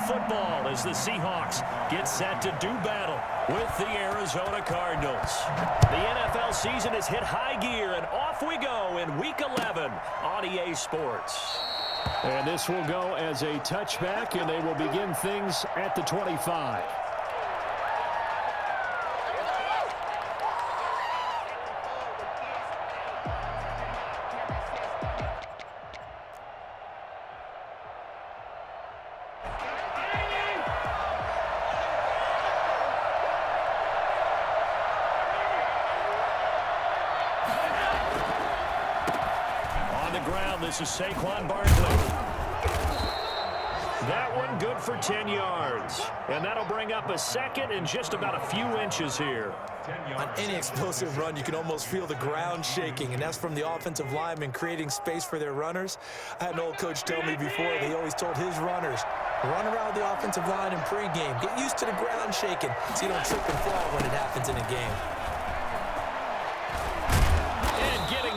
football as the Seahawks get set to do battle with the Arizona Cardinals. The NFL season has hit high gear, and off we go in Week 11 on EA Sports. And this will go as a touchback, and they will begin things at the 25. This is Saquon Barkley. That one good for 10 yards. And that'll bring up a second and just about a few inches here. On any explosive run, you can almost feel the ground shaking, and that's from the offensive linemen creating space for their runners. I had an old coach tell me before, he always told his runners, run around the offensive line in pregame. Get used to the ground shaking so you don't trip and fall when it happens in a game.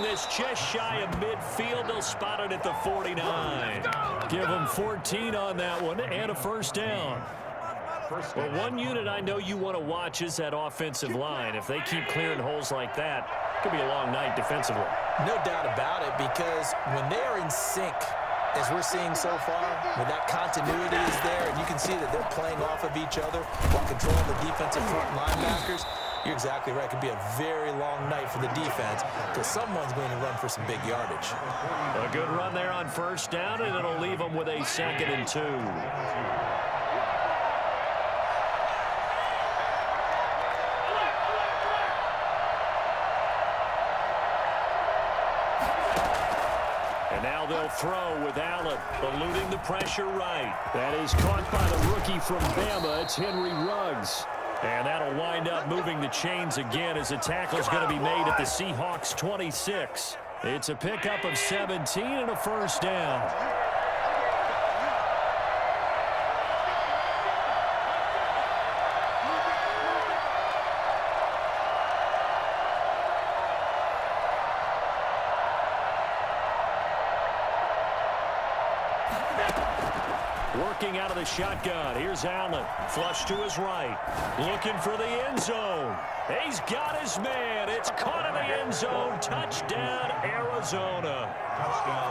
This just shy of midfield. They'll spot it at the 49. Give them 14 on that one and a first down. Well, one unit I know you want to watch is that offensive line. If they keep clearing holes like that, it could be a long night defensively. No doubt about it, because when they are in sync, as we're seeing so far, when that continuity is there, and you can see that they're playing off of each other while controlling the defensive front linebackers, you're exactly right. It could be a very long night for the defense because someone's going to run for some big yardage. A good run there on first down, and it'll leave them with a 2nd and 2. And now they'll throw with Allen, eluding the pressure right. That is caught by the rookie from Bama. It's Henry Ruggs. And that'll wind up moving the chains again as a tackle's going to be made at the Seahawks 26. It's a pickup of 17 and a first down. Working out of the shotgun. Here's Allen. Flush to his right. Looking for the end zone. He's got his man. It's caught in the end zone. Touchdown, Arizona.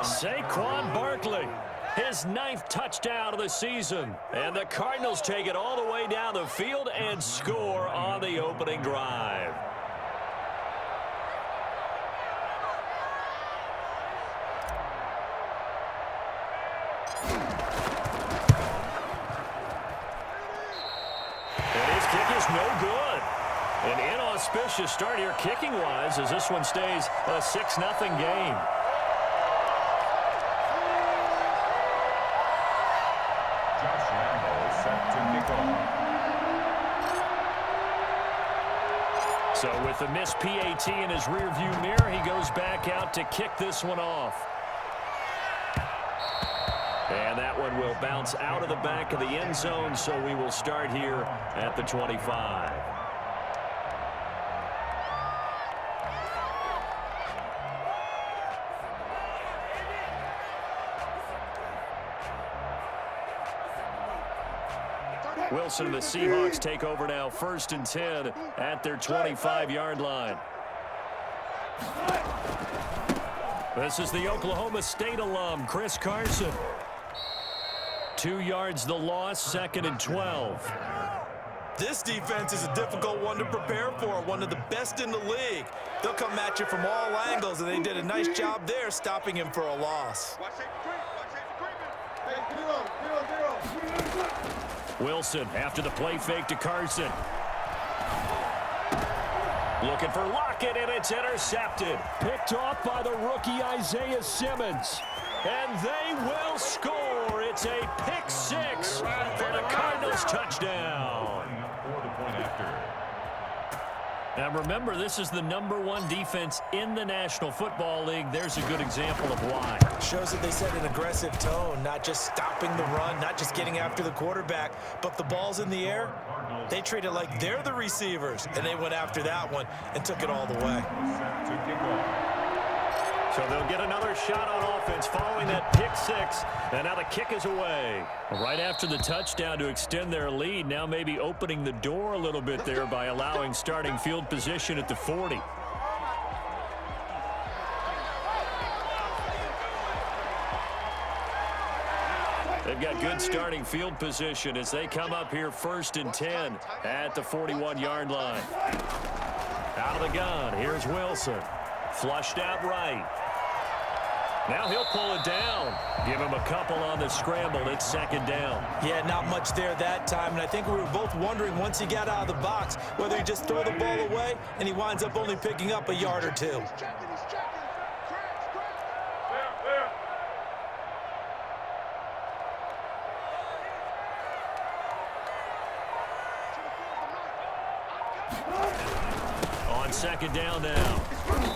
Saquon Barkley. His 9th touchdown of the season. And the Cardinals take it all the way down the field and score on the opening drive. No good. An inauspicious start here kicking-wise as this one stays a 6-0 game. So with the missed PAT in his rearview mirror, he goes back out to kick this one off. And that one will bounce out of the back of the end zone, so we will start here at the 25. Wilson and the Seahawks take over now, 1st and 10 at their 25-yard line. This is the Oklahoma State alum, Chris Carson. 2 yards the loss, 2nd and 12. This defense is a difficult one to prepare for, one of the best in the league. They'll come at you from all angles, and they did a nice job there stopping him for a loss. Wilson after the play fake to Carson. Looking for Lockett, and it's intercepted. Picked off by the rookie Isaiah Simmons. And they will score. It's a pick 6 for the Cardinals touchdown. Now remember, this is the #1 defense in the National Football League. There's a good example of why. Shows that they set an aggressive tone, not just stopping the run, not just getting after the quarterback, but the ball's in the air. They treat it like they're the receivers, and they went after that one and took it all the way. So they'll get another shot on offense following that pick six. And now the kick is away. Right after the touchdown to extend their lead, now maybe opening the door a little bit there by allowing starting field position at the 40. They've got good starting field position as they come up here 1st and 10 at the 41-yard line. Out of the gun, here's Wilson. Flushed out right. Now he'll pull it down. Give him a couple on the scramble. It's 2nd down. Yeah, not much there that time. And I think we were both wondering once he got out of the box whether he just throw the ball away and he winds up only picking up a yard or two. On 2nd down now,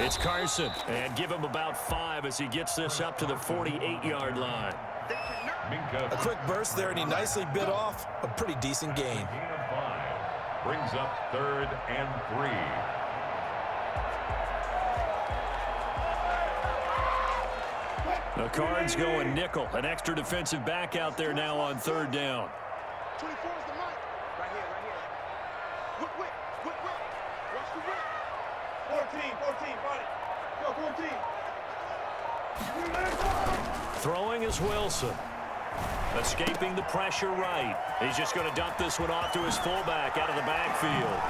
it's Carson, and give him about 5 as he gets this up to the 48-yard line. A quick burst there, and he nicely bit off a pretty decent gain. Brings up 3rd and 3. The Cards going nickel, an extra defensive back out there now on 3rd down. 24 is the mic. Right here. Whip. Watch the whip. 14, body. Go, 14. Throwing is Wilson. Escaping the pressure right. He's just going to dump this one off to his fullback out of the backfield.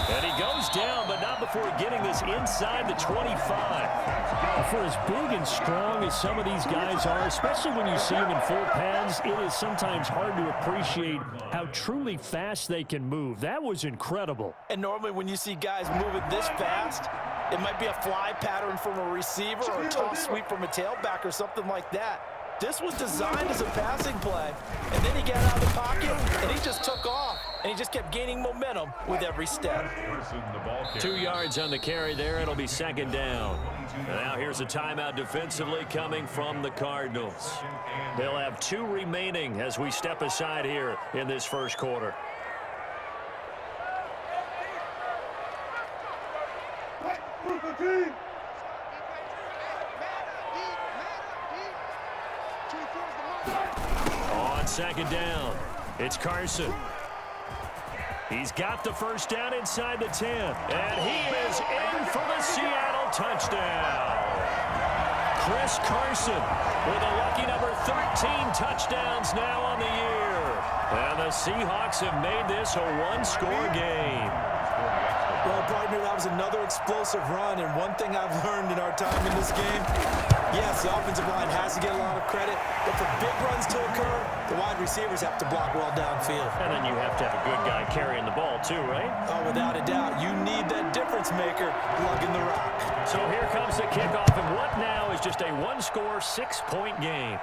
And he goes down, but not before getting this inside the 25. For as big and strong as some of these guys are, especially when you see them in full pads, it is sometimes hard to appreciate how truly fast they can move. That was incredible. And normally when you see guys moving this fast, it might be a fly pattern from a receiver or a toss sweep from a tailback or something like that. This was designed as a passing play, and then he got out of the pocket, and he just took off, and he just kept gaining momentum with every step. 2 yards on the carry there. It'll be 2nd down. And now here's a timeout defensively coming from the Cardinals. They'll have 2 remaining as we step aside here in this first quarter. On 2nd down, it's Carson. He's got the first down inside the 10. And he is in for the Seattle touchdown. Chris Carson with a lucky number 13 touchdowns now on the year. And the Seahawks have made this a one-score game. Well, partner, that was another explosive run, and one thing I've learned in our time in this game, yes, the offensive line has to get a lot of credit, but for big runs to occur, the wide receivers have to block well downfield. And then you have to have a good guy carrying the ball too, right? Oh, without a doubt. You need that difference maker lugging the rock. So here comes the kickoff, and what now is just a one-score, 6-point game.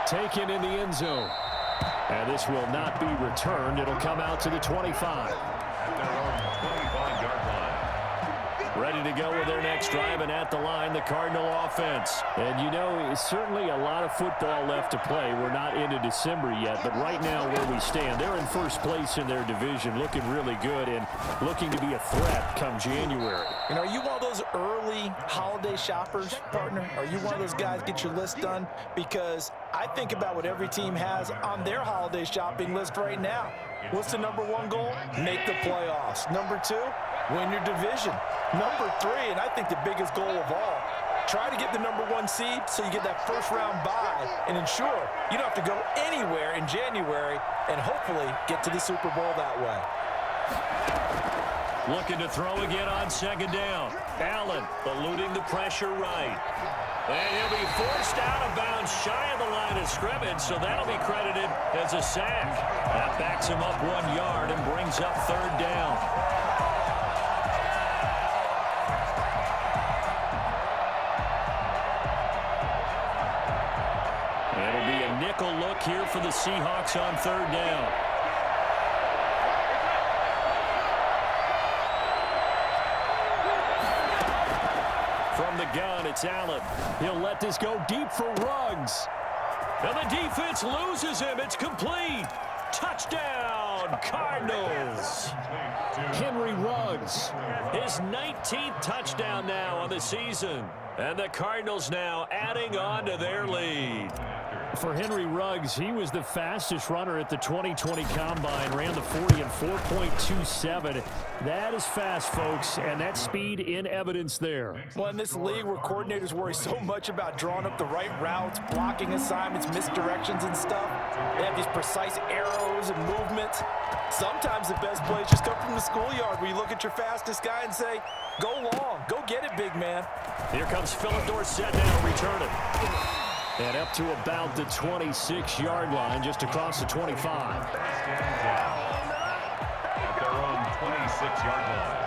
Taken in the end zone. And this will not be returned. It'll come out to the 25. Ready to go with their next drive, and at the line, the Cardinal offense. And you know, it's certainly a lot of football left to play. We're not into December yet, but right now where we stand, they're in first place in their division, looking really good and looking to be a threat come January. And are you one of those early holiday shoppers, partner? Are you one of those guys get your list done? Because I think about what every team has on their holiday shopping list right now. What's the number 1 goal? Make the playoffs. Number 2, win your division. Number 3, and I think the biggest goal of all, try to get the number 1 seed so you get that first-round bye and ensure you don't have to go anywhere in January and hopefully get to the Super Bowl that way. Looking to throw again on 2nd down. Allen eluding the pressure right. And he'll be forced out of bounds shy of the line of scrimmage, so that'll be credited as a sack. That backs him up 1 yard and brings up 3rd down. It'll be a nickel look here for the Seahawks on 3rd down. From the gun, it's Allen. He'll let this go deep for Ruggs. And the defense loses him. It's complete. Touchdown, Cardinals. Henry Ruggs. His 19th touchdown now on the season. And the Cardinals now adding on to their lead. For Henry Ruggs, he was the fastest runner at the 2020 Combine, ran the 40 in 4.27. That is fast, folks, and that speed in evidence there. Well, in this league where coordinators worry so much about drawing up the right routes, blocking assignments, misdirections and stuff, they have these precise arrows and movements. Sometimes the best plays just come from the schoolyard where you look at your fastest guy and say, go long, go get it, big man. Here comes Philip Dorsett now returning. And up to about the 26-yard line, just across the 25. At their own 26-yard line.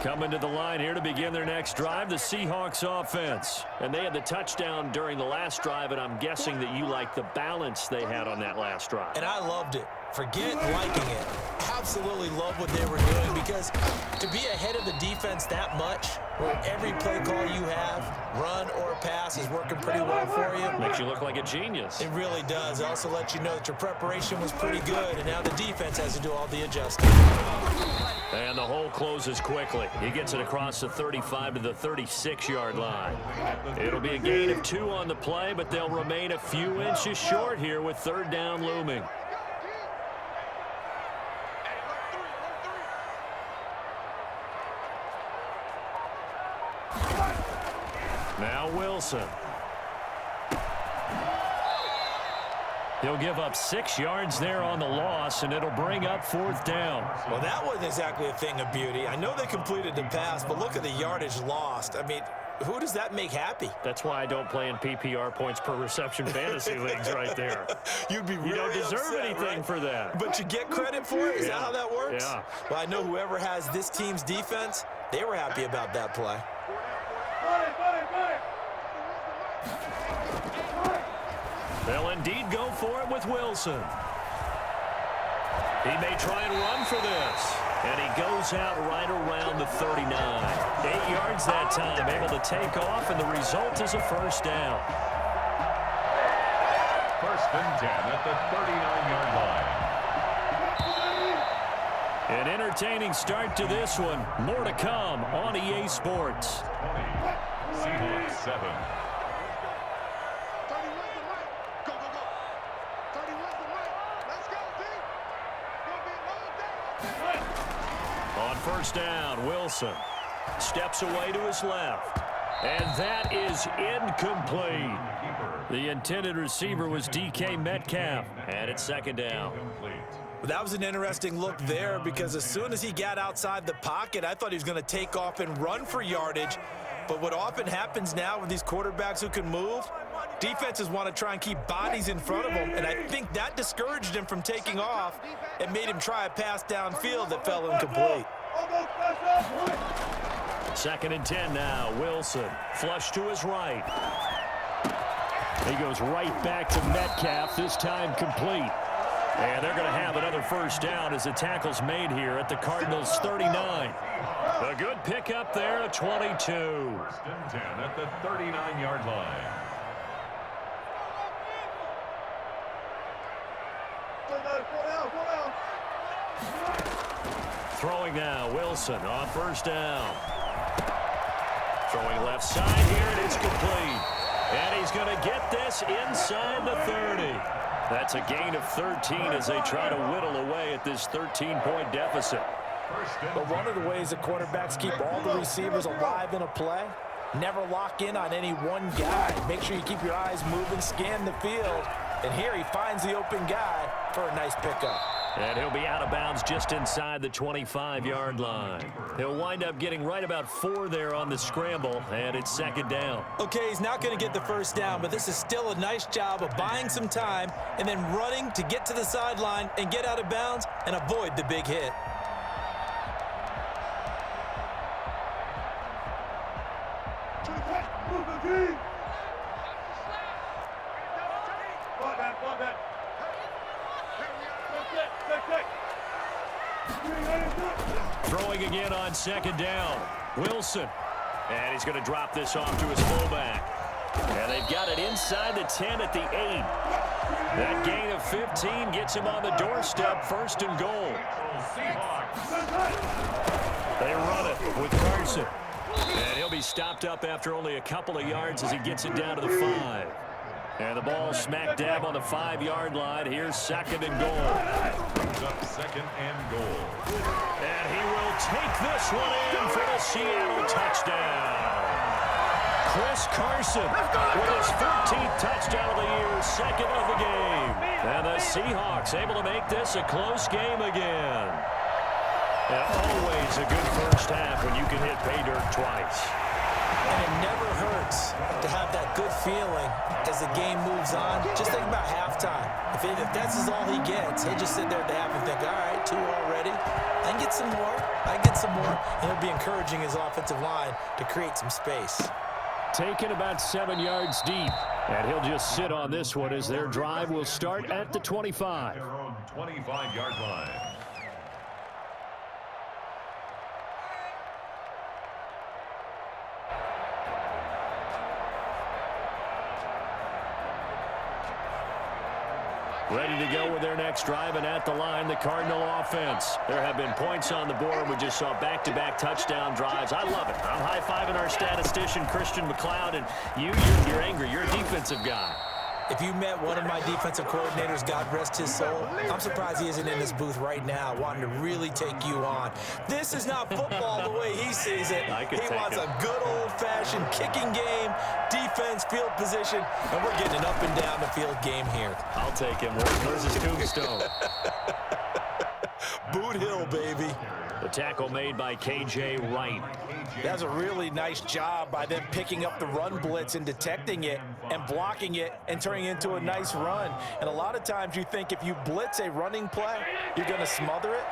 Coming to the line here to begin their next drive, the Seahawks offense. And they had the touchdown during the last drive, and I'm guessing that you like the balance they had on that last drive. And I loved it. Forget liking it. Absolutely love what they were doing, because to be ahead of the defense that much, where every play call you have, run or pass, is working pretty well for you. Makes you look like a genius. It really does. It also lets you know that your preparation was pretty good, and now the defense has to do all the adjusting. And the hole closes quickly. He gets it across the 35 to the 36-yard line. It'll be a gain of 2 on the play, but they'll remain a few inches short here with third down looming. Now Wilson. He'll give up 6 yards there on the loss, and it'll bring up fourth down. Well, that wasn't exactly a thing of beauty. I know they completed the pass, but look at the yardage lost. I mean, who does that make happy? That's why I don't play in PPR points per reception fantasy leagues right there. You'd be really You don't deserve upset, anything right? for that. But you get credit for it? Is that how that works? Yeah. Well, I know whoever has this team's defense, they were happy about that play. They'll indeed go for it with Wilson. He may try and run for this. And he goes out right around the 39. 8 yards that time, able to take off, and the result is a first down. First and 10 at the 39-yard line. An entertaining start to this one. More to come on EA Sports. 20, Seahawks 7. On first down, Wilson steps away to his left. And that is incomplete. The intended receiver was DK Metcalf. And it's second down. That was an interesting look there, because as soon as he got outside the pocket, I thought he was going to take off and run for yardage. But what often happens now with these quarterbacks who can move, defenses want to try and keep bodies in front of them, and I think that discouraged him from taking off and made him try a pass downfield that fell incomplete. Second and 10 now. Wilson flush to his right. He goes right back to Metcalf, this time complete. And they're going to have another first down as the tackle's made here at the Cardinals' 39. A good pickup there at 22. First and 10 at the 39-yard line. Throwing now, Wilson on first down. Throwing left side here, and it's complete. And he's going to get this inside the 30. That's a gain of 13 as they try to whittle away at this 13-point deficit. But one of the ways the quarterbacks keep all the receivers alive in a play, never lock in on any one guy. Make sure you keep your eyes moving, scan the field. And here he finds the open guy for a nice pickup. And he'll be out of bounds just inside the 25-yard line. He'll wind up getting right about 4 there on the scramble, and it's second down. Okay, he's not going to get the first down, but this is still a nice job of buying some time and then running to get to the sideline and get out of bounds and avoid the big hit. Throwing again on second down. Wilson. And he's going to drop this off to his fullback. And they've got it inside the 10 at the 8. That gain of 15 gets him on the doorstep, first and goal. They run it with Carson. And he'll be stopped up after only a couple of yards as he gets it down to the 5. And the ball smack dab on the 5-yard line. Here's second and goal. Brings up second and goal. And he will take this one in for the Seattle touchdown. Chris Carson with his 14th touchdown of the year, second of the game. And the Seahawks able to make this a close game again. And always a good first half when you can hit pay dirt twice. And it never hurts to have that good feeling as the game moves on. Just think about halftime. If that's all he gets, he'll just sit there at the half and think, all right, 2 already. I can get some more. I can get some more. And he'll be encouraging his offensive line to create some space. Taken about 7 yards deep. And he'll just sit on this one as their drive will start at the 25. Their own 25-yard line. Ready to go with their next drive, and at the line, the Cardinal offense. There have been points on the board. We just saw back-to-back touchdown drives. I love it. I'm high-fiving our statistician, Christian McLeod, and you're angry. You're a defensive guy. If you met one of my defensive coordinators, God rest his soul, I'm surprised he isn't in this booth right now wanting to really take you on. This is not football the way he sees it. He wants a good old-fashioned kicking game, defense, field position, and we're getting an up-and-down-the-field game here. I'll take him. Where's his tombstone? Boot Hill, baby. The tackle made by K.J. Wright. That's a really nice job by them picking up the run blitz and detecting it and blocking it and turning it into a nice run. And a lot of times you think if you blitz a running play, you're going to smother it.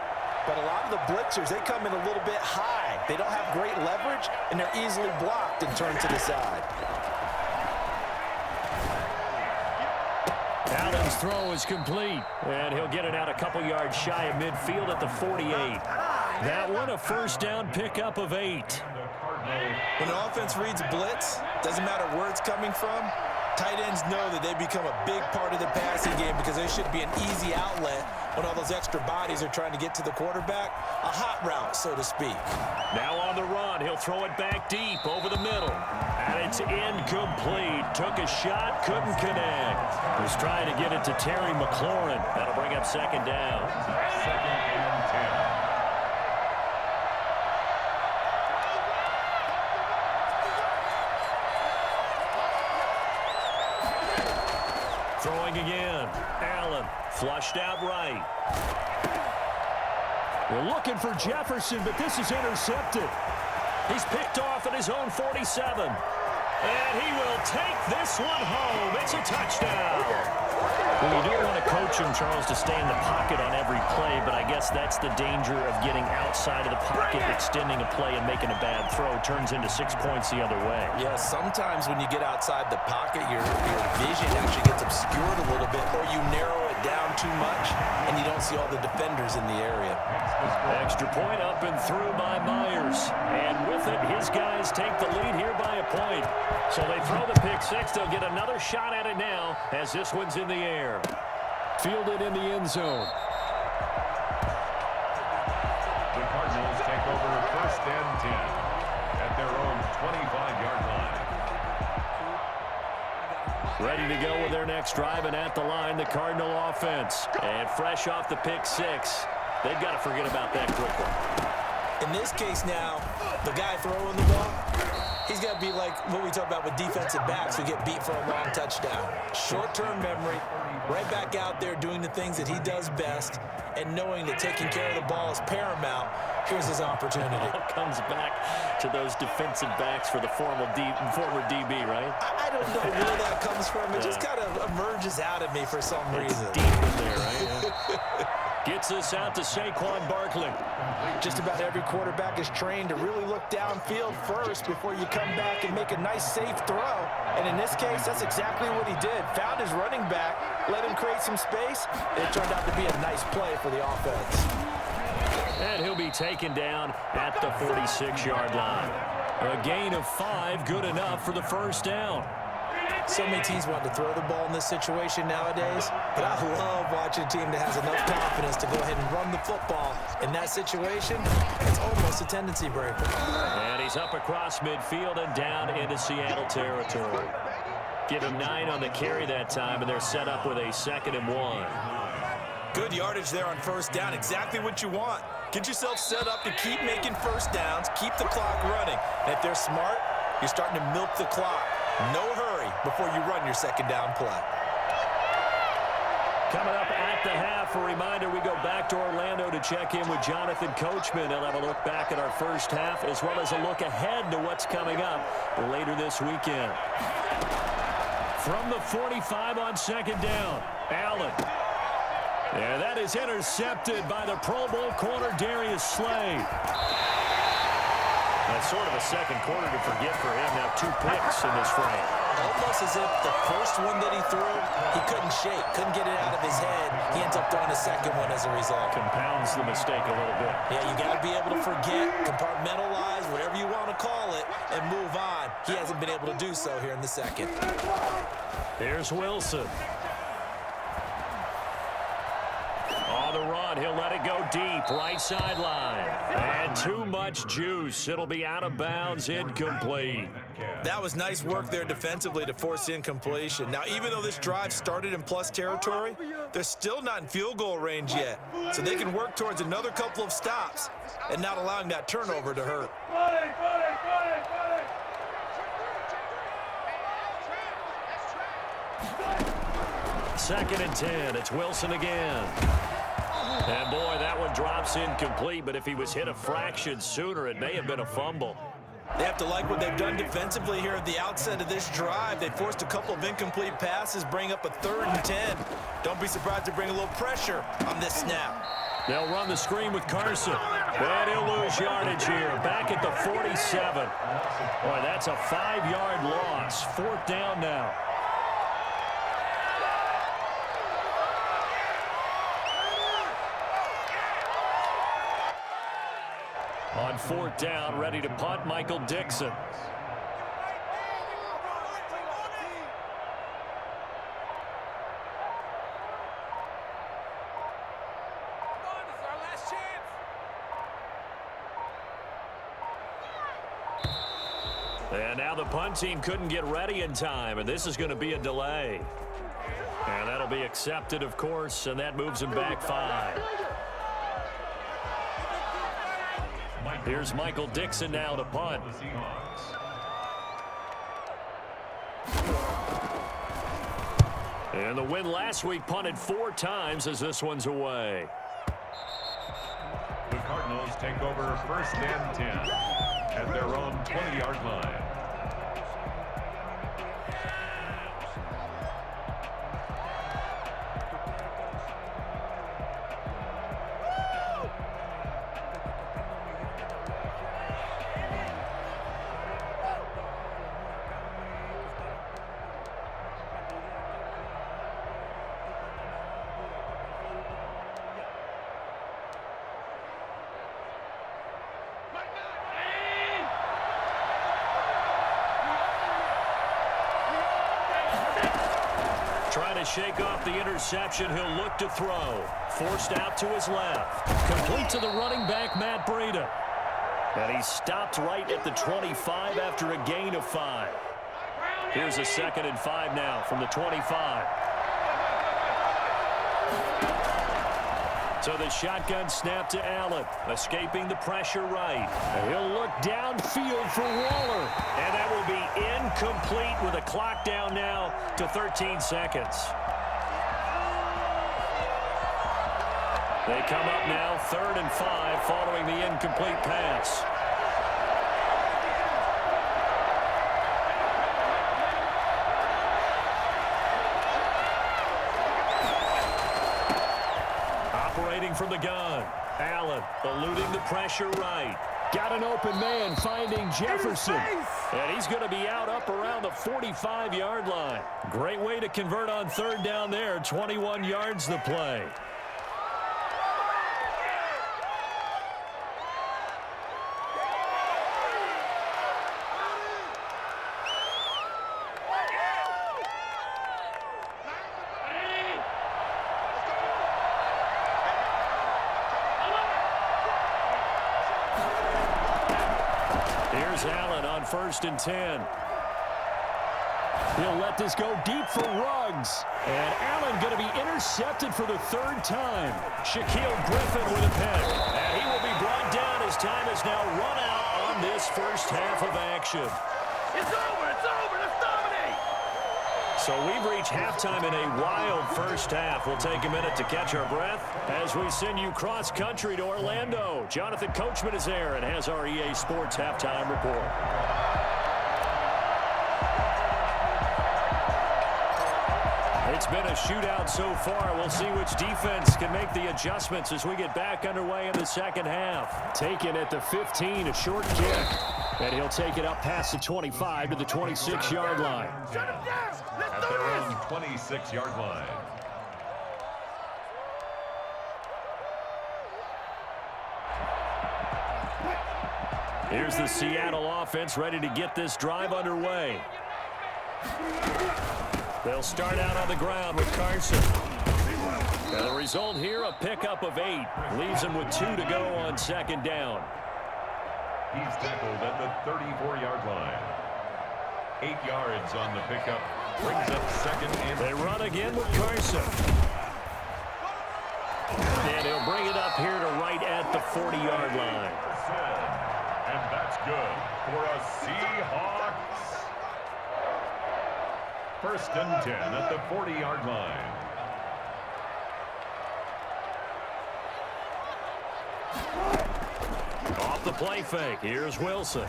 But a lot of the blitzers, they come in a little bit high. They don't have great leverage, and they're easily blocked and turned to the side. Allen's throw is complete, and he'll get it out a couple yards shy of midfield at the 48. That one a first down pickup of 8. When an offense reads blitz, doesn't matter where it's coming from, tight ends know that they become a big part of the passing game because there should be an easy outlet when all those extra bodies are trying to get to the quarterback. A hot route, so to speak. Now on the run, he'll throw it back deep over the middle. And it's incomplete. Took a shot, couldn't connect. Was trying to get it to Terry McLaurin. That'll bring up second down. Second and 10. Throwing again. Allen flushed out right. We're looking for Jefferson, but this is intercepted. He's picked off at his own 47. And he will take this one home. It's a touchdown. Well, you don't want to coach him, Charles, to stay in the pocket on every play, but I guess that's the danger of getting outside of the pocket, extending a play and making a bad throw. Turns into 6 points the other way. Yeah, sometimes when you get outside the pocket, your vision actually gets obscured a little bit, or you narrow it down too much, and you don't see all the defenders in the area. Extra point up and through by Myers. And with it, his guys take the lead here by a point. So they throw the pick six. They'll get another shot at it now as this one's in the air. Fielded in the end zone. The Cardinals take over first and 10 at their own 25-yard line. Ready to go with their next drive, and at the line, the Cardinal offense. And fresh off the pick six, they've got to forget about that quickly. In this case now, the guy throwing the ball, he's got to be like what we talk about with defensive backs who get beat for a long touchdown. Short-term memory, right back out there doing the things that he does best, and knowing that taking care of the ball is paramount. Here's his opportunity. It all comes back to those defensive backs for the former DB, right? I don't know where that comes from. It just kind of emerges out of me for some reason. Deep in there, right? Gets this out to Saquon Barkley. Just about every quarterback is trained to really look downfield first before you come back and make a nice, safe throw. And in this case, that's exactly what he did. Found his running back, let him create some space, and it turned out to be a nice play for the offense. And he'll be taken down at the 46-yard line. A gain of 5, good enough for the first down. So many teams want to throw the ball in this situation nowadays, but I love watching a team that has enough confidence to go ahead and run the football. In that situation, it's almost a tendency breaker. And he's up across midfield and down into Seattle territory. Give him 9 on the carry that time, and they're set up with a 2nd and 1. Good yardage there on first down, exactly what you want. Get yourself set up to keep making first downs, keep the clock running. And if they're smart, you're starting to milk the clock. No hurry before you run your 2nd down play. Coming up at the half, a reminder, we go back to Orlando to check in with Jonathan Coachman. He'll have a look back at our first half as well as a look ahead to what's coming up later this weekend. From the 45 on 2nd down, Allen. And that is intercepted by the Pro Bowl corner, Darius Slay. That's sort of a second quarter to forget for him. Now 2 picks in this frame. Almost as if the first one that he threw, he couldn't shake, couldn't get it out of his head. He ends up throwing a second one as a result. Compounds the mistake a little bit. Yeah, you got to be able to forget, compartmentalize, whatever you want to call it, and move on. He hasn't been able to do so here in the second. Here's Wilson. On the run, he'll let it go deep, right sideline. And too much juice. It'll be out of bounds, incomplete. That was nice work there defensively to force incompletion. Now, even though this drive started in plus territory, they're still not in field goal range yet. So they can work towards another couple of stops and not allowing that turnover to hurt. 2nd and 10. It's Wilson again. And, boy, that one drops incomplete, but if he was hit a fraction sooner, it may have been a fumble. They have to like what they've done defensively here at the outset of this drive. They forced a couple of incomplete passes, bring up a 3rd and 10. Don't be surprised to bring a little pressure on this snap. They'll run the screen with Carson. And he'll lose yardage here. Back at the 47. Boy, that's a 5-yard loss. 4th down now. On 4th down, ready to punt, Michael Dixon. And now the punt team couldn't get ready in time, and this is going to be a delay. And that'll be accepted, of course, and that moves him back 5. Here's Michael Dixon now to punt. And the win last week punted 4 times as this one's away. The Cardinals take over 1st and 10 at their own 20-yard line. Trying to shake off the interception, he'll look to throw. Forced out to his left. Complete to the running back, Matt Breida. And he stopped right at the 25 after a gain of 5. Here's a 2nd and 5 now from the 25. So the shotgun snap to Allen, escaping the pressure right. And he'll look downfield for Waller. And that will be incomplete with a clock down now to 13 seconds. They come up now 3rd and 5 following the incomplete pass. Operating from the gun. Allen eluding the pressure right. Got an open man finding Jefferson. And he's going to be out up around the 45-yard line. Great way to convert on 3rd down there. 21 yards the play. Here's Allen on 1st and 10. He'll let this go deep for Ruggs. And Allen going to be intercepted for the 3rd time. Shaquille Griffin with a pick. And he will be brought down as time is now run out on this first half of action. It's over. It's over. Let's dominate. So we've reached halftime in a wild first half. We'll take a minute to catch our breath as we send you cross-country to Orlando. Jonathan Coachman is there and has our EA Sports halftime report. It's been a shootout so far. We'll see which defense can make the adjustments as we get back underway in the second half. Taken at the 15, a short kick. And he'll take it up past the 25 to the 26-yard line. Shut him down. Let's At do their this. own 26-yard line. Here's the Seattle offense ready to get this drive underway. They'll start out on the ground with Carson. And the result here, a pickup of 8. Leaves him with 2 to go on 2nd down. He's tackled at the 34-yard line. 8 yards on the pickup. Brings up 2nd and... They run again with Carson. And he'll bring it up here to right at the 40-yard line. And that's good for a Seahawks. 1st and 10 at the 40-yard line. Off the play fake. Here's Wilson.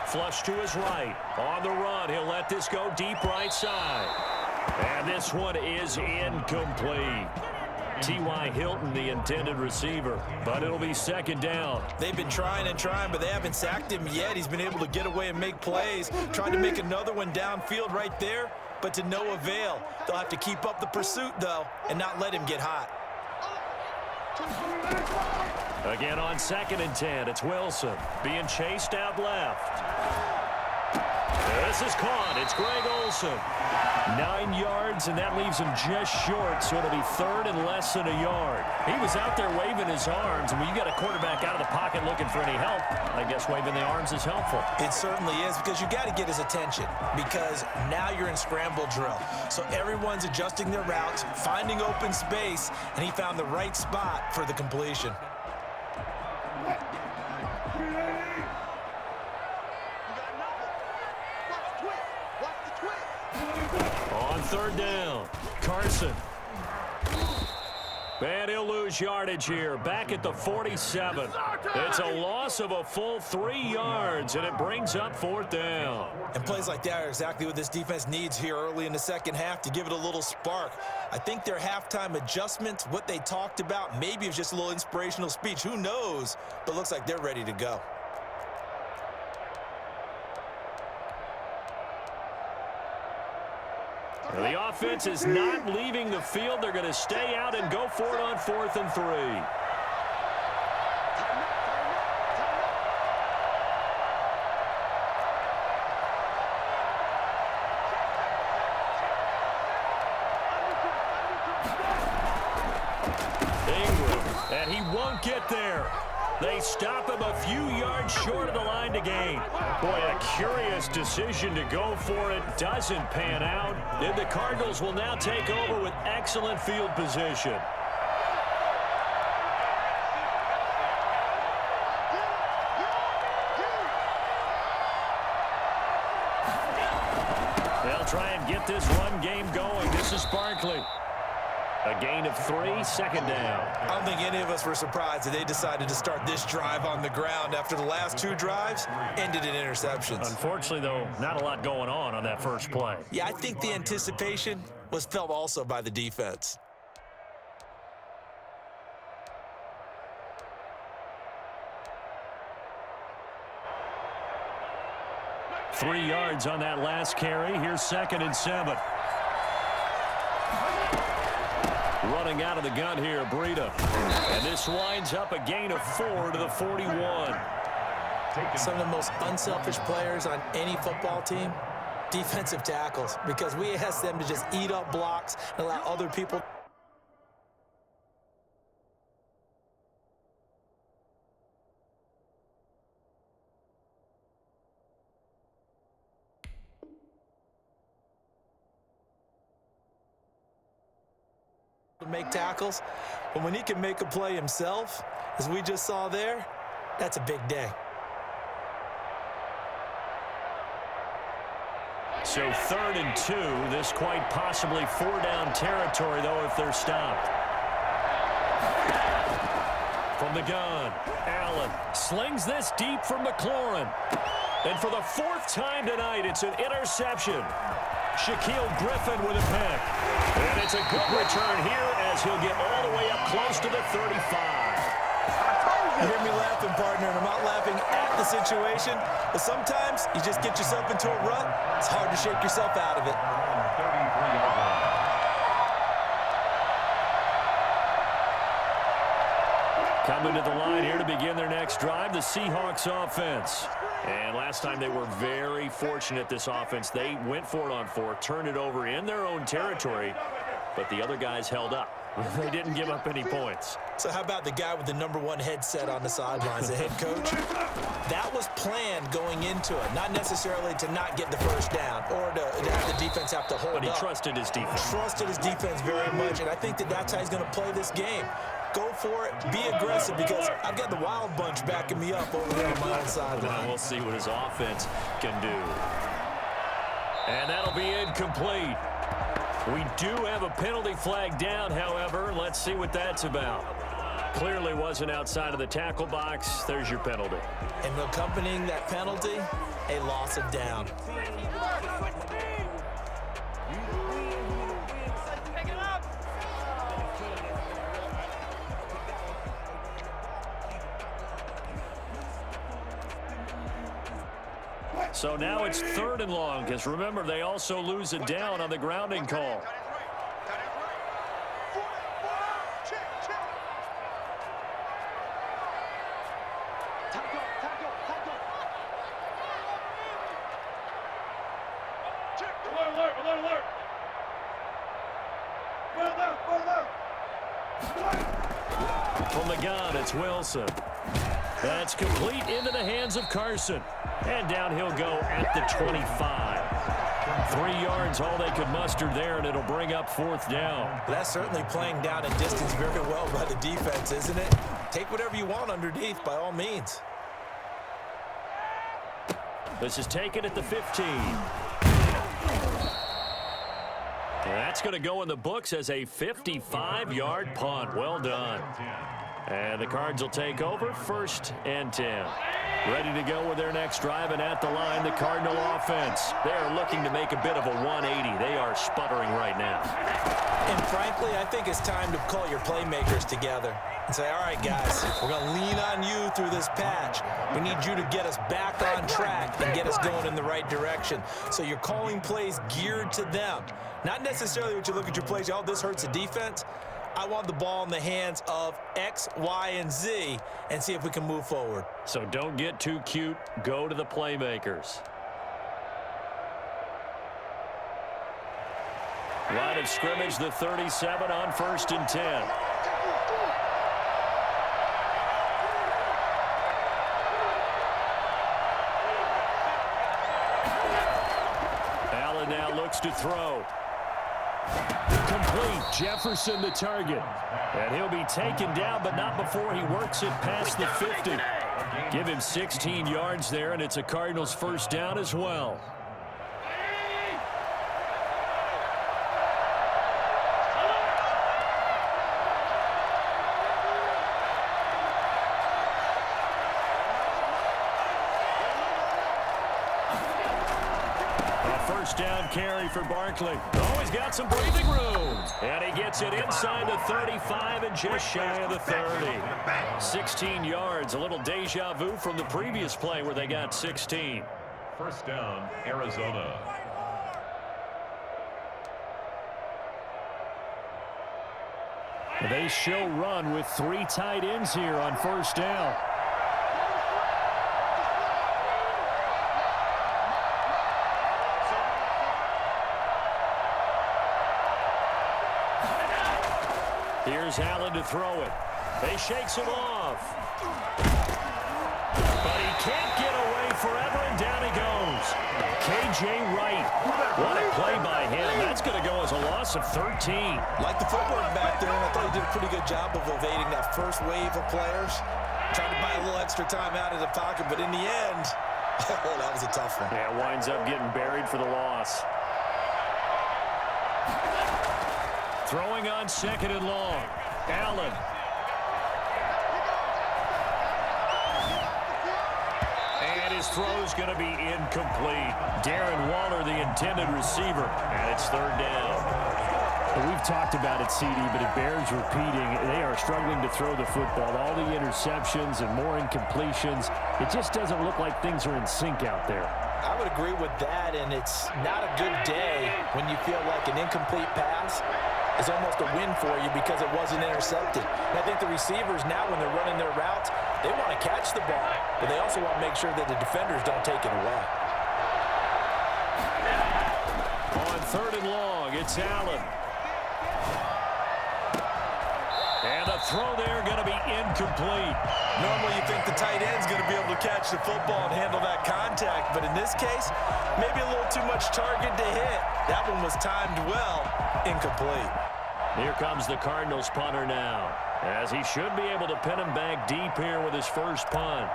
Flush to his right. On the run. He'll let this go deep right side. And this one is incomplete. T.Y. Hilton, the intended receiver. But it'll be 2nd down. They've been trying and trying, but they haven't sacked him yet. He's been able to get away and make plays. Tried to make another one downfield right there, but to no avail. They'll have to keep up the pursuit, though, and not let him get hot. Again on 2nd and 10, it's Wilson being chased out left. This is caught. It's Greg Olsen. 9 yards, and that leaves him just short, so it'll be 3rd and less than a yard. He was out there waving his arms, and when you got a quarterback out of the pocket looking for any help, I guess waving the arms is helpful. It certainly is, because you got to get his attention, because now you're in scramble drill. So everyone's adjusting their routes, finding open space, and he found the right spot for the completion. On 3rd down, Carson. And he'll lose yardage here, back at the 47. It's a loss of a full 3 yards, and it brings up 4th down. And plays like that are exactly what this defense needs here early in the second half to give it a little spark. I think their halftime adjustments, what they talked about, maybe it's just a little inspirational speech. Who knows? But looks like they're ready to go. The offense is not leaving the field. They're going to stay out and go for it on 4th and 3. Ingram, and he won't get there. They stop him a few yards short of the line to gain. Boy, a curious decision to go for it. Doesn't pan out. And the Cardinals will now take over with excellent field position. They'll try and get this run game going. This is Barkley. A gain of 3, 2nd down. I don't think any of us were surprised that they decided to start this drive on the ground after the last 2 drives ended in interceptions. Unfortunately, though, not a lot going on that first play. Yeah, I think the anticipation was felt also by the defense. Three yards on that last carry. Here's 2nd and 7. Running out of the gun here, Breida. And this winds up a gain of 4 to the 41. Some of the most unselfish players on any football team, defensive tackles, because we ask them to just eat up blocks and allow other people. to make tackles, but when he can make a play himself, as we just saw there, that's a big day. So 3rd and 2. This quite possibly 4-down territory, though, if they're stopped. From the gun, Allen slings this deep from McLaurin. And for the 4th time tonight, it's an interception. Shaquille Griffin with a pick. And it's a good return here as he'll get all the way up close to the 35. You hear me laughing, partner, and I'm not laughing at the situation, but sometimes you just get yourself into a rut. It's hard to shake yourself out of it. Coming to the line here to begin their next drive, the Seahawks offense. And last time they were very fortunate, this offense. They went for it on 4, turned it over in their own territory, but the other guys held up. They didn't give up any points. So how about the guy with the #1 headset on the sidelines, the head coach? That was planned going into it, not necessarily to not get the first down or to have the defense have to hold up. But he trusted his defense. Trusted his defense very much, and I think that's how he's going to play this game. Go for it, be aggressive, because I've got the Wild Bunch backing me up over there on my own sideline. We'll see what his offense can do. And that'll be incomplete. We do have a penalty flag down, however. Let's see what that's about. Clearly wasn't outside of the tackle box. There's your penalty. And accompanying that penalty, a loss of down. So now it's 3rd and long, because remember, they also lose a down on the grounding call. From the gun, it's Wilson. That's complete into the hands of Carson. And down he'll go at the 25. 3 yards, all they could muster there, and it'll bring up 4th down. That's certainly playing down in distance very well by the defense, isn't it? Take whatever you want underneath, by all means. This is taken at the 15. That's going to go in the books as a 55-yard punt. Well done. And the Cards will take over, 1st and 10. Ready to go with their next drive, and at the line, the Cardinal offense. They're looking to make a bit of a 180. They are sputtering right now. And frankly, I think it's time to call your playmakers together and say, all right, guys, we're going to lean on you through this patch. We need you to get us back on track and get us going in the right direction. So you're calling plays geared to them. Not necessarily what you look at your plays, oh, this hurts the defense. I want the ball in the hands of X, Y, and Z and see if we can move forward. So don't get too cute. Go to the playmakers. Line of scrimmage, the 37 on 1st and 10. Allen now looks to throw. Complete. Jefferson the target. And he'll be taken down, but not before he works it past the 50. Give him 16 yards there, and it's a Cardinals 1st down as well. Down carry for Barkley. Oh, he's got some breathing room. And he gets it inside the 35 and just shy of the 30. 16 yards, a little deja vu from the previous play where they got 16. 1st down, Arizona. They show run with 3 tight ends here on 1st down. Here's Allen to throw it. He shakes him off. But he can't get away forever, and down he goes. K.J. Wright. What a play by him. That's going to go as a loss of 13. Like the footwork back there, and I thought he did a pretty good job of evading that first wave of players. Tried to buy a little extra time out of the pocket, but in the end, oh, that was a tough one. Yeah, winds up getting buried for the loss. Throwing on second and long. Allen. And his throw's going to be incomplete. Darren Waller, the intended receiver, and it's third down. We've talked about it, CD, but it bears repeating. They are struggling to throw the football. All the interceptions and more incompletions. It just doesn't look like things are in sync out there. I would agree with that, and it's not a good day when you feel like an incomplete pass is almost a win for you because it wasn't intercepted. And I think the receivers now, when they're running their routes, they want to catch the ball, but they also want to make sure that the defenders don't take it away. On third and long, it's Allen. And a throw there going to be incomplete. Normally you think the tight end's going to be able to catch the football and handle that contact, but in this case, maybe a little too much target to hit. That one was timed well, incomplete. Here comes the Cardinals punter now, as he should be able to pin him back deep here with his first punt.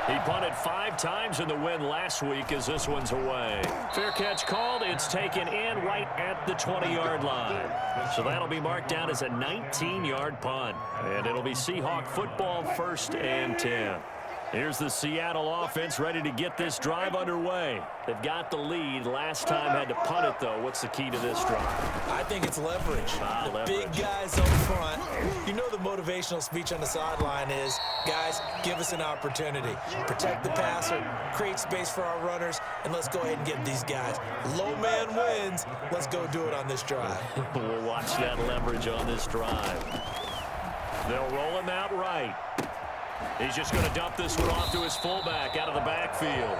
He punted 5 times in the win last week as this one's away. Fair catch called. It's taken in right at the 20-yard line. So that'll be marked down as a 19-yard punt. And it'll be Seahawk football, 1st and 10. Here's the Seattle offense ready to get this drive underway. They've got the lead. Last time had to punt it, though. What's the key to this drive? I think it's leverage. Leverage. Big guys up front. You know the motivational speech on the sideline is, guys, give us an opportunity. Protect the passer, create space for our runners, and let's go ahead and get these guys. Low man wins. Let's go do it on this drive. We'll watch that leverage on this drive. They'll roll him out right. He's just going to dump this one off to his fullback out of the backfield.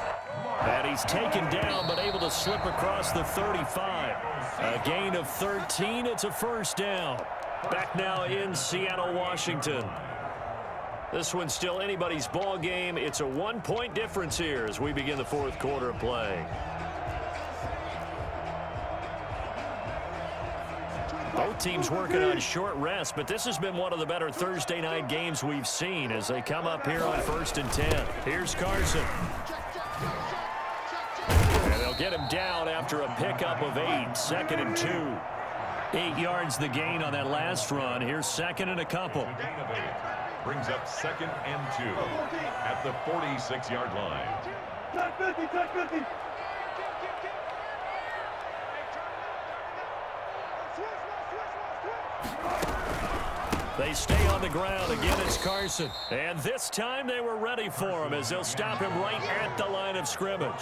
And he's taken down, but able to slip across the 35. A gain of 13. It's a first down. Back now in Seattle, Washington. This one's still anybody's ball game. It's a 1-point difference here as we begin the fourth quarter of play. Both teams working on short rest, but this has been one of the better Thursday night games we've seen as they come up here on 1st and 10. Here's Carson. And they'll get him down after a pickup of 8, 2nd and 2. 8 yards the gain on that last run. Here's 2nd and a couple. Brings up 2nd and 2 at the 46-yard line. Check 50, check 50. They stay on the ground. Again, it's Carson. And this time they were ready for him as they'll stop him right at the line of scrimmage.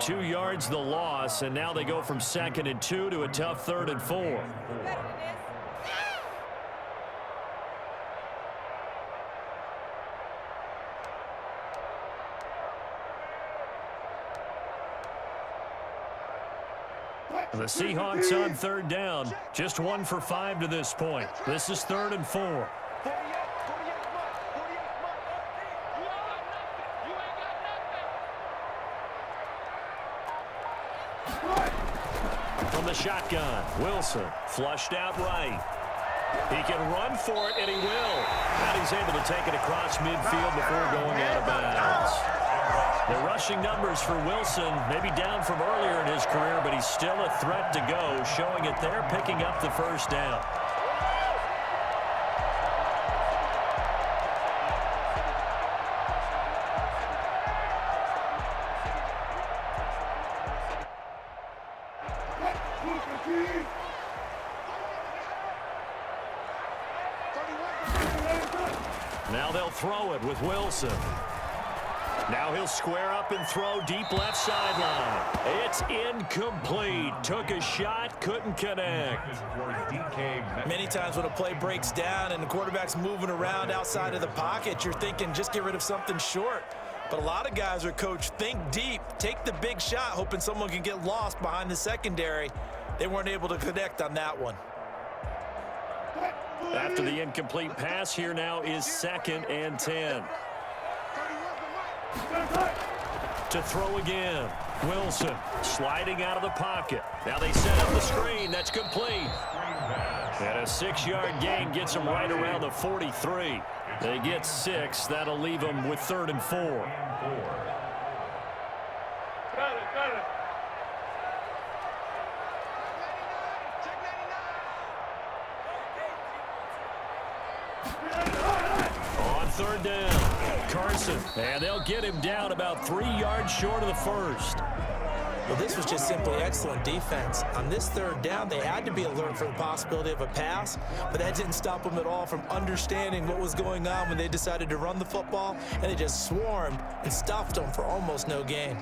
2 yards the loss, and now they go from 2nd and 2 to a tough 3rd and 4. The Seahawks on 3rd down. Just 1 for 5 to this point. This is 3rd and 4. From the shotgun, Wilson flushed out right. He can run for it, and he will. And he's able to take it across midfield before going out of bounds. The rushing numbers for Wilson, maybe down from earlier in his career, but he's still a threat to go, showing it there, picking up the first down. Now they'll throw it with Wilson. Now he'll square up and throw deep left sideline. It's incomplete. Took a shot, couldn't connect. Many times when a play breaks down and the quarterback's moving around outside of the pocket, you're thinking just get rid of something short. But a lot of guys are coached, think deep, take the big shot, hoping someone can get lost behind the secondary. They weren't able to connect on that one. After the incomplete pass, here now is 2nd and 10. To throw again. Wilson sliding out of the pocket. Now they set up the screen. That's complete. And a 6-yard gain gets them right around the 43. They get 6. That'll leave them with 3rd and 4. On 3rd down, Carson. And they'll get him down about 3 yards short of the first. Well, this was just simply excellent defense. On this 3rd down, they had to be alert for the possibility of a pass, but that didn't stop them at all from understanding what was going on when they decided to run the football, and they just swarmed and stuffed them for almost no gain.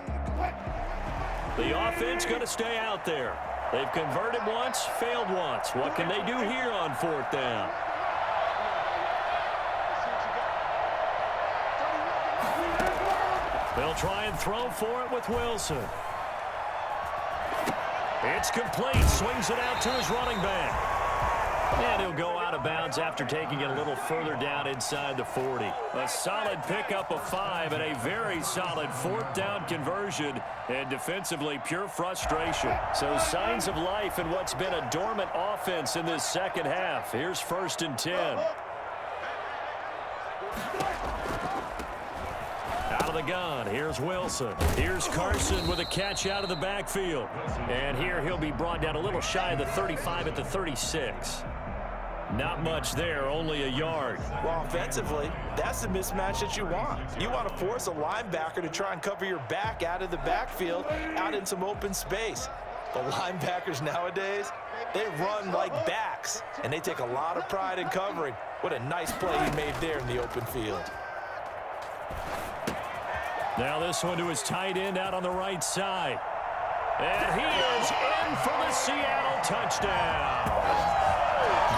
The offense going to stay out there. They've converted once, failed once. What can they do here on 4th down? They'll try and throw for it with Wilson. It's complete. Swings it out to his running back. And he'll go out of bounds after taking it a little further down inside the 40. A solid pickup of 5 and a very solid 4th down conversion. And defensively, pure frustration. So signs of life in what's been a dormant offense in this second half. Here's 1st and 10. Out of the gun, here's Wilson. Here's Carson with a catch out of the backfield. And here he'll be brought down a little shy of the 35 at the 36. Not much there, only a yard. Well, offensively, that's the mismatch that you want. You want to force a linebacker to try and cover your back out of the backfield, out in some open space. The linebackers nowadays, they run like backs, and they take a lot of pride in covering. What a nice play he made there in the open field. Now this one to his tight end out on the right side. And he is in for the Seattle touchdown.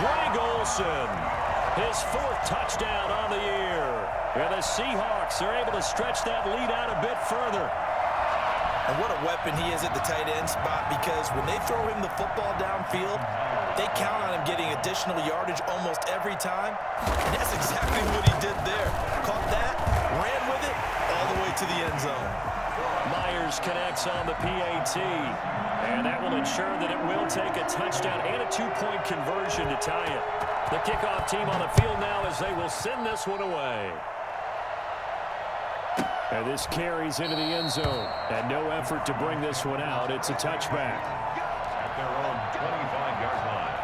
Greg Olsen, his 4th touchdown on the year. And the Seahawks are able to stretch that lead out a bit further. And what a weapon he is at the tight end spot, because when they throw him the football downfield, they count on him getting additional yardage almost every time. And that's exactly what he did there. Caught that, ran with it, all the way to the end zone. Myers connects on the PAT, and that will ensure that it will take a touchdown and a 2-point conversion to tie it. The kickoff team on the field now as they will send this one away. And this carries into the end zone. And no effort to bring this one out. It's a touchback. At their own 25-yard line.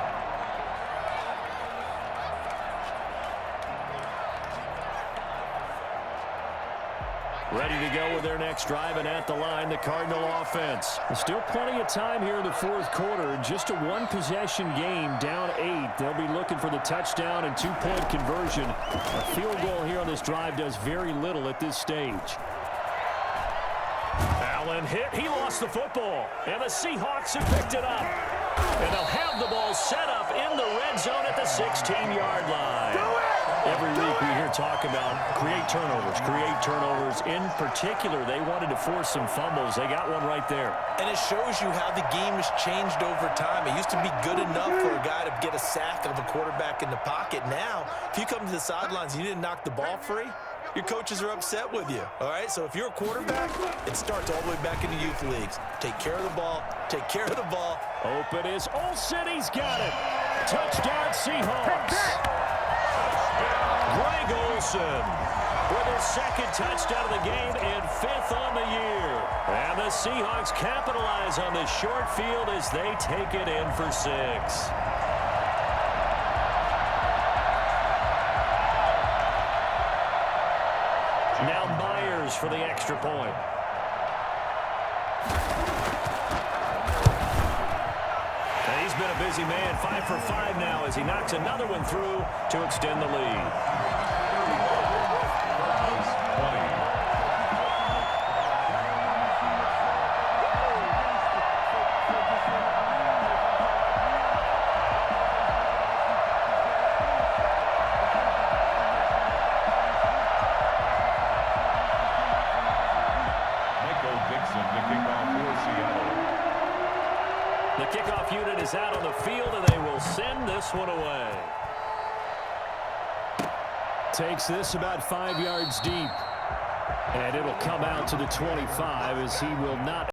Ready to go with their next drive, and at the line, the Cardinal offense. Still plenty of time here in the 4th quarter. Just a 1-possession game, down 8. They'll be looking for the touchdown and 2-point conversion. A field goal here on this drive does very little at this stage. Allen hit. He lost the football. And the Seahawks have picked it up. And they'll have the ball set up in the red zone at the 16-yard line. Every week we hear talk about create turnovers. In particular, they wanted to force some fumbles. They got one right there. And it shows you how the game has changed over time. It used to be good enough for a guy to get a sack of a quarterback in the pocket. Now, if you come to the sidelines and you didn't knock the ball free, your coaches are upset with you. All right, so if you're a quarterback, it starts all the way back in the youth leagues. Take care of the ball. Take care of the ball. Open is Olsen. He's got it. Touchdown, Seahawks. Greg Olsen with his 2nd touchdown of the game and 5th on the year. And the Seahawks capitalize on this short field as they take it in for 6. Now Myers for the extra point. And he's been a busy man, 5 for 5 now as he knocks another one through to extend the lead. The kickoff unit is out on the field, and they will send this one away. Takes this about 5 yards deep. And it'll come out to the 25 as he will not